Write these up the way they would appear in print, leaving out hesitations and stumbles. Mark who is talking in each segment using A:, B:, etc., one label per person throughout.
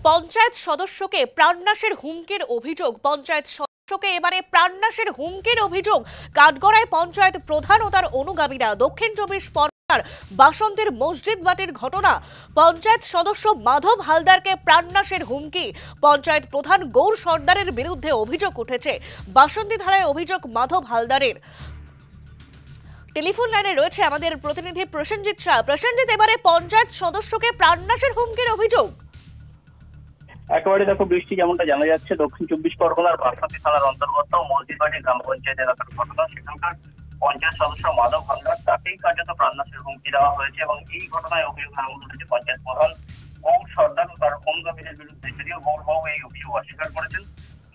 A: পঞ্চায়েত সদস্যকে প্রাণনাশের হুমকির অভিযোগ। পঞ্চায়েত সদস্যকে এবারে প্রাণনাশের হুমকির অভিযোগ। কাঠগড়ায় পঞ্চায়েত প্রধান ও তার অনুগামীরা। দক্ষিণ 24 পরগনার বাসন্তীর মসজিদ বাটির ঘটনা। পঞ্চায়েত সদস্য মাধব হালদারকে প্রাণনাশের হুমকি। পঞ্চায়েত প্রধান গৌর সর্দারের বিরুদ্ধে অভিযোগ উঠেছে। বাসন্তী থানায় অভিযোগ মাধব হালদারের। টেলিফোন লাইনে রয়েছে আমাদের প্রতিনিধি প্রসেনজিৎ শাহ। প্রসেনজিৎ, এবারে পঞ্চায়েত সদস্যকে প্রাণনাশের হুমকির অভিযোগ।
B: একেবারে দেখো বৃষ্টি, যেমনটা জানা যাচ্ছে দক্ষিণ 24 পরগনার বাসন্তী থানার অন্তর্গত মসজিদবাড়ি গ্রাম পঞ্চায়েত এলাকার ঘটনা। সেখানকার পঞ্চায়েত সদস্য মাধব হালদার, তাকেই কার্যত প্রাণনাশের হুমকি দেওয়া হয়েছে এবং এই ঘটনায় অভিযোগ আঙুল উঠেছে পঞ্চায়েত প্রধান গৌর সর্দার ও তার অনুগামীদের বিরুদ্ধে। যদিও গৌরবাবু এই অভিযোগ অস্বীকার করেছেন।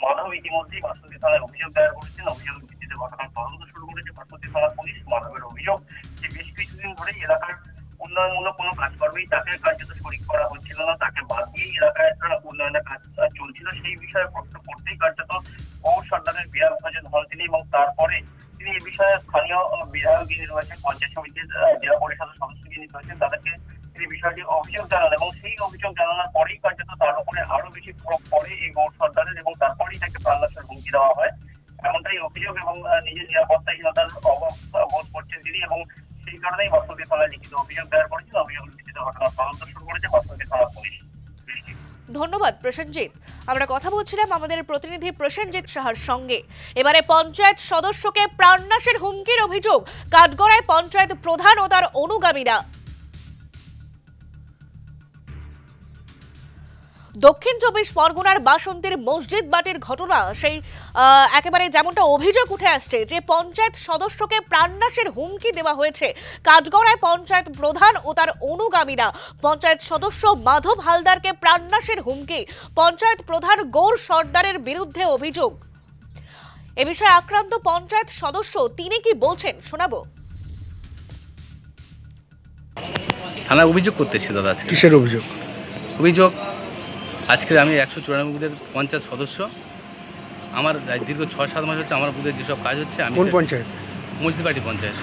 B: মাধব ইতিমধ্যেই বাসন্তী থানায় অভিযোগ দায়ের করেছেন। অভিযোগের ভিত্তিতে ঘটনার তদন্ত শুরু করেছে বাসন্তী থানা পুলিশ। মাধবের অভিযোগ যে বেশ কিছুদিন ধরেই এলাকার উন্নয়নমূলক কোনো কাজকর্মেই তাকে কার্যত শরিক করা হচ্ছিল না, তাকে বাদ দিয়েই এলাকায় উন্নয়নের কাজ চলছিল। সেই বিষয়ে প্রশ্ন করতেই কার্যত গৌর সর্দারের বিরাট ভোজন হন তিনি এবং তারপরে তিনি এই বিষয়ে স্থানীয় বিধায়ক যিনি রয়েছেন, পঞ্চায়েত সমিতির জেলা পরিষদের সদস্য যিনি রয়েছেন, তাদেরকে তিনি বিষয়টি অভিযোগ জানান এবং সেই অভিযোগ জানানোর পরেই কার্যত তার উপরে আরো বেশি প্রয়োগ করে এই গৌর সর্দারের এবং তারপরেই তাকে প্রাণনাশের হুমকি দেওয়া হয়, এমনটাই অভিযোগ। এবং নিজের নিরাপত্তাহীনতার অভাব বোধ করছেন তিনি এবং সেই কারণেই বাসন্তী থানায় লিখিত অভিযোগ দায়ের করেছেন। অভিযোগের ভিত্তিতে ঘটনার তদন্ত শুরু করেছে বাসন্তী থানা পুলিশ।
A: ধন্যবাদ প্রসেনজিৎ। আমরা কথা বলছিলাম আমাদের প্রতিনিধি প্রসেনজিৎ শাহর সঙ্গে। এবারে পঞ্চায়েত সদস্যকে প্রাণনাশের হুমকির অভিযোগ। কাঠগড়ায় পঞ্চায়েত প্রধান ও তার অনুগামীরা। দক্ষিণ 24 পরগনার বাসন্তীর মসজিদ বাটির ঘটনা। সেই একেবারে যেমনটা অভিযোগ উঠে আসছে যে পঞ্চায়েত সদস্যকে প্রাণনাশের হুমকি দেওয়া হয়েছে। কাঠগড়ায় পঞ্চায়েত প্রধান ও তার অনুগামীরা। পঞ্চায়েত সদস্য মাধব হালদারকে প্রাণনাশের হুমকি। পঞ্চায়েত প্রধান গৌর সর্দারের বিরুদ্ধে অভিযোগ। এ বিষয়ে আক্রান্ত পঞ্চায়েত সদস্য তিনি কি বলছেন শোনাবো।
C: থানায় অভিযোগ করতেছি দাদা।
D: কিসের অভিযোগ?
C: অভিযোগ আজকে আমি 194 বুথের পঞ্চায়েত সদস্য। আমার দীর্ঘ 6-7 মাস হচ্ছে আমার বুথে যেসব কাজ হচ্ছে, আমি
D: কোন পঞ্চায়েত?
C: মসজিদবাড়ি পঞ্চায়েত।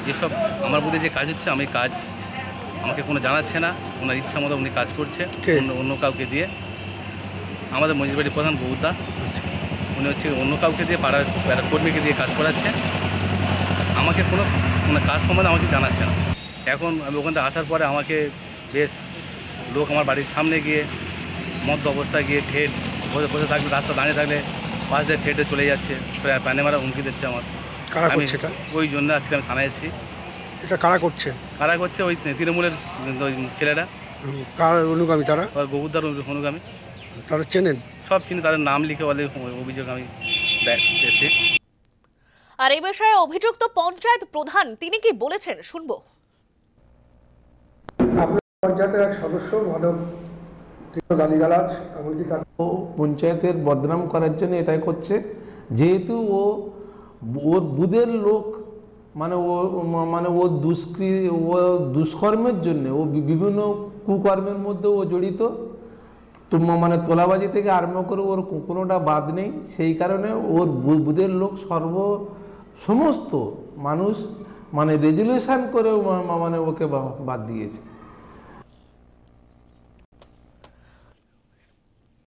C: যেসব আমার বুথে যে কাজ হচ্ছে, আমি কাজ আমাকে কোনো জানাচ্ছে না, ওনার ইচ্ছা মতো উনি কাজ করছে অন্য কাউকে দিয়ে। আমাদের মসজিদবাড়ির প্রধান গৌরদা, উনি হচ্ছে অন্য কাউকে দিয়ে পাড়ার কর্মীকে দিয়ে কাজ করাচ্ছে। আমাকে কোনো কাজ সম্বন্ধে আমাকে জানাচ্ছে না। এখন আমি ওখান থেকে আসার পরে আমাকে বেশ লোক আমার বাড়ির সামনে গিয়ে মধ্য অবস্থায় গিয়ে ঠেট বসে থাকলে, রাস্তা দাঁড়িয়ে থাকলে পাশ দিয়ে ঠেটে চলে যাচ্ছে, প্যানে মারা হুমকি দিচ্ছে আমার। ওই জন্য আজকে আমি থানায় এসেছি।
D: এটা কারা করছে?
C: কারা করছে? ওই তৃণমূলের ছেলেরা।
D: কার অনুগামী তারা?
C: গৌরদার অনুগামী।
D: তারা চেনেন?
C: সব চিনি, তাদের নাম লিখে বলে অভিযোগ আমি এসেছি।
A: আর এই বিষয়ে অভিযুক্ত পঞ্চায়েত প্রধান তিনি কি বলেছেন শুনবো।
D: পঞ্চায়েতের এক সদস্য মাধব গালিগালাজ এমনকি
E: ও পঞ্চায়েতের বদনাম করার জন্য এটাই করছে, যেহেতু ওর বুধের লোক ও দুষ্কর্মের জন্য, ও বিভিন্ন কুকর্মের মধ্যে ও জড়িত। তো তোলাবাজি থেকে আরম্ভ করে ওর কোনোটা বাদ নেই। সেই কারণে ওর বুধের লোক সমস্ত মানুষ রেজুলেশন করে ওকে বাদ দিয়েছে।